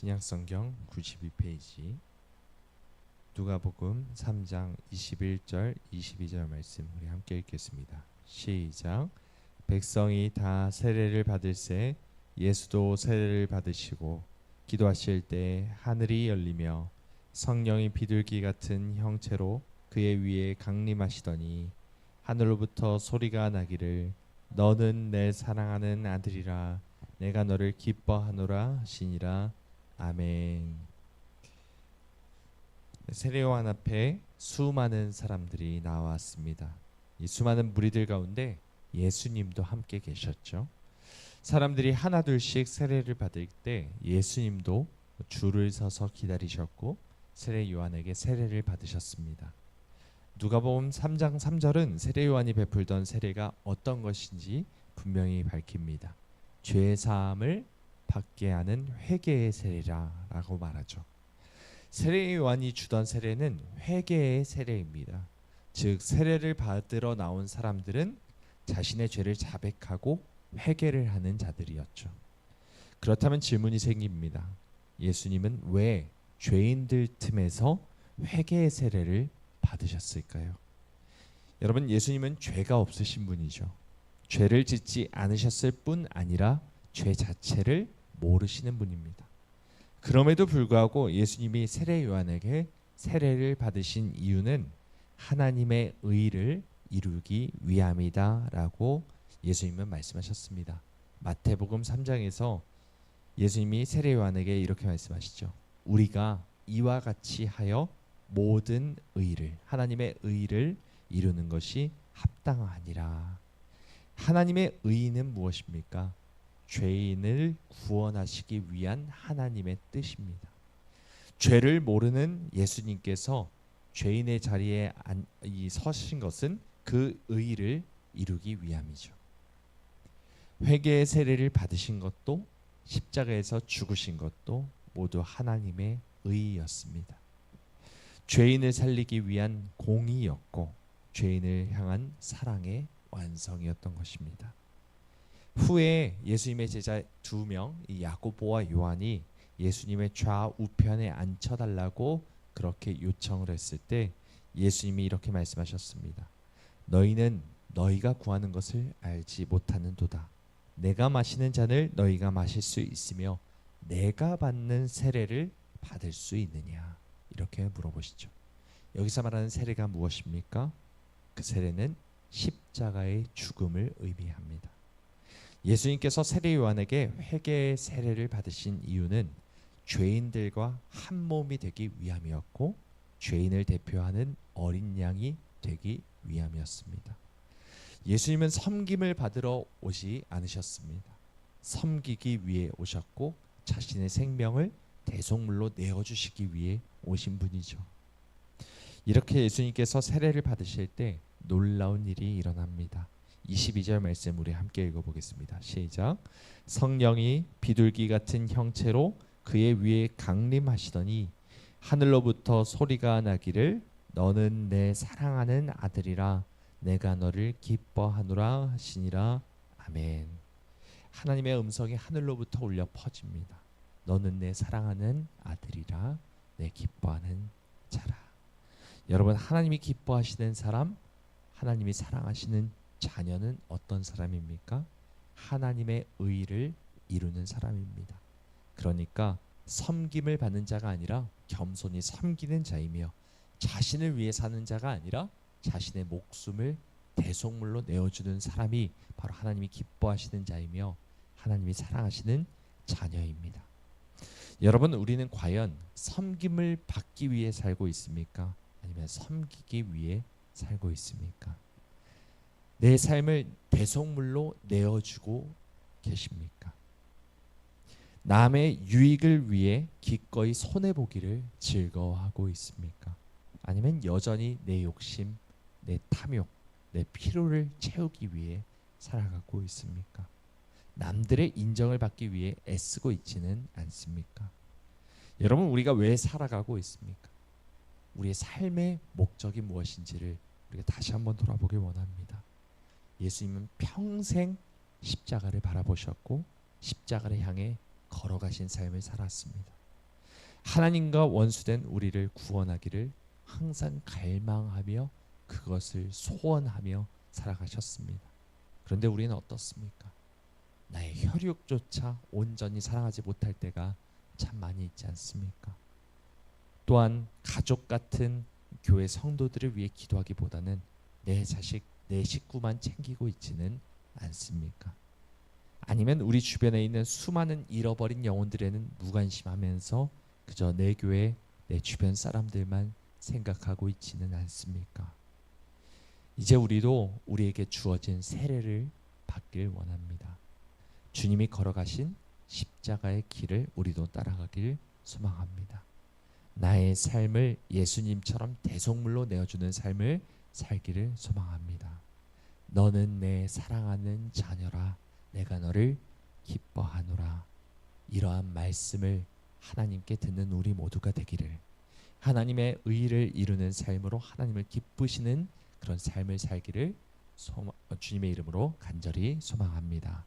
신약성경 92페이지 누가복음 3장 21절 22절 말씀 우리 함께 읽겠습니다. 시작. 백성이 다 세례를 받을새 예수도 세례를 받으시고 기도하실 때 하늘이 열리며 성령이 비둘기 같은 형체로 그의 위에 강림하시더니 하늘로부터 소리가 나기를 너는 내 사랑하는 아들이라 내가 너를 기뻐하노라 하시니라. 아멘. 세례요한 앞에 수많은 사람들이 나왔습니다. 이 수많은 무리들 가운데 예수님도 함께 계셨죠. 사람들이 하나둘씩 세례를 받을 때 예수님도 줄을 서서 기다리셨고 세례요한에게 세례를 받으셨습니다. 누가복음 3장 3절은 세례요한이 베풀던 세례가 어떤 것인지 분명히 밝힙니다. 죄 사함을 받게 하는 회개의 세례라고 말하죠. 세례요한이 주던 세례는 회개의 세례입니다. 즉 세례를 받으러 나온 사람들은 자신의 죄를 자백하고 회개를 하는 자들이었죠. 그렇다면 질문이 생깁니다. 예수님은 왜 죄인들 틈에서 회개의 세례를 받으셨을까요? 여러분, 예수님은 죄가 없으신 분이죠. 죄를 짓지 않으셨을 뿐 아니라 죄 자체를 모르시는 분입니다. 그럼에도 불구하고 예수님이 세례 요한에게 세례를 받으신 이유는 하나님의 의를 이루기 위함이다라고 예수님은 말씀하셨습니다. 마태복음 3장에서 예수님이 세례 요한에게 이렇게 말씀하시죠. 우리가 이와 같이 하여 모든 의를, 하나님의 의를 이루는 것이 합당하니라. 하나님의 의는 무엇입니까? 죄인을 구원하시기 위한 하나님의 뜻입니다. 죄를 모르는 예수님께서 죄인의 자리에 서신 것은 그 의를 이루기 위함이죠. 회개의 세례를 받으신 것도 십자가에서 죽으신 것도 모두 하나님의 의였습니다. 죄인을 살리기 위한 공의였고 죄인을 향한 사랑의 완성이었던 것입니다. 후에 예수님의 제자 2명 야고보와 요한이 예수님의 좌우편에 앉혀달라고 그렇게 요청을 했을 때 예수님이 이렇게 말씀하셨습니다. 너희는 너희가 구하는 것을 알지 못하는도다. 내가 마시는 잔을 너희가 마실 수 있으며 내가 받는 세례를 받을 수 있느냐, 이렇게 물어보시죠. 여기서 말하는 세례가 무엇입니까? 그 세례는 십자가의 죽음을 의미합니다. 예수님께서 세례 요한에게 회개의 세례를 받으신 이유는 죄인들과 한 몸이 되기 위함이었고 죄인을 대표하는 어린 양이 되기 위함이었습니다. 예수님은 섬김을 받으러 오지 않으셨습니다. 섬기기 위해 오셨고 자신의 생명을 대속물로 내어주시기 위해 오신 분이죠. 이렇게 예수님께서 세례를 받으실 때 놀라운 일이 일어납니다. 22절 말씀 우리 함께 읽어보겠습니다. 시작. 성령이 비둘기 같은 형체로 그의 위에 강림하시더니 하늘로부터 소리가 나기를 너는 내 사랑하는 아들이라 내가 너를 기뻐하노라 하시니라. 아멘. 하나님의 음성이 하늘로부터 울려 퍼집니다. 너는 내 사랑하는 아들이라 내 기뻐하는 자라. 여러분, 하나님이 기뻐하시는 사람, 하나님이 사랑하시는 자녀는 어떤 사람입니까? 하나님의 의를 이루는 사람입니다. 그러니까 섬김을 받는 자가 아니라 겸손히 섬기는 자이며 자신을 위해 사는 자가 아니라 자신의 목숨을 대속물로 내어주는 사람이 바로 하나님이 기뻐하시는 자이며 하나님이 사랑하시는 자녀입니다. 여러분, 우리는 과연 섬김을 받기 위해 살고 있습니까? 아니면 섬기기 위해 살고 있습니까? 내 삶을 대속물로 내어주고 계십니까? 남의 유익을 위해 기꺼이 손해보기를 즐거워하고 있습니까? 아니면 여전히 내 욕심, 내 탐욕, 내 필요를 채우기 위해 살아가고 있습니까? 남들의 인정을 받기 위해 애쓰고 있지는 않습니까? 여러분, 우리가 왜 살아가고 있습니까? 우리의 삶의 목적이 무엇인지를 우리가 다시 한번 돌아보길 원합니다. 예수님은 평생 십자가를 바라보셨고 십자가를 향해 걸어가신 삶을 살았습니다. 하나님과 원수된 우리를 구원하기를 항상 갈망하며 그것을 소원하며 살아가셨습니다. 그런데 우리는 어떻습니까? 나의 혈육조차 온전히 사랑하지 못할 때가 참 많이 있지 않습니까? 또한 가족 같은 교회 성도들을 위해 기도하기보다는 내 자식, 내 식구만 챙기고 있지는 않습니까? 아니면 우리 주변에 있는 수많은 잃어버린 영혼들에는 무관심하면서 그저 내 교회, 내 주변 사람들만 생각하고 있지는 않습니까? 이제 우리도 우리에게 주어진 세례를 받길 원합니다. 주님이 걸어가신 십자가의 길을 우리도 따라가길 소망합니다. 나의 삶을 예수님처럼 대속물로 내어주는 삶을 살기를 소망합니다. 너는 내 사랑하는 자녀라. 내가 너를 기뻐하노라. 이러한 말씀을 하나님께 듣는 우리 모두가 되기를, 하나님의 의를 이루는 삶으로 하나님을 기쁘시는 그런 삶을 살기를 주님의 이름으로 간절히 소망합니다.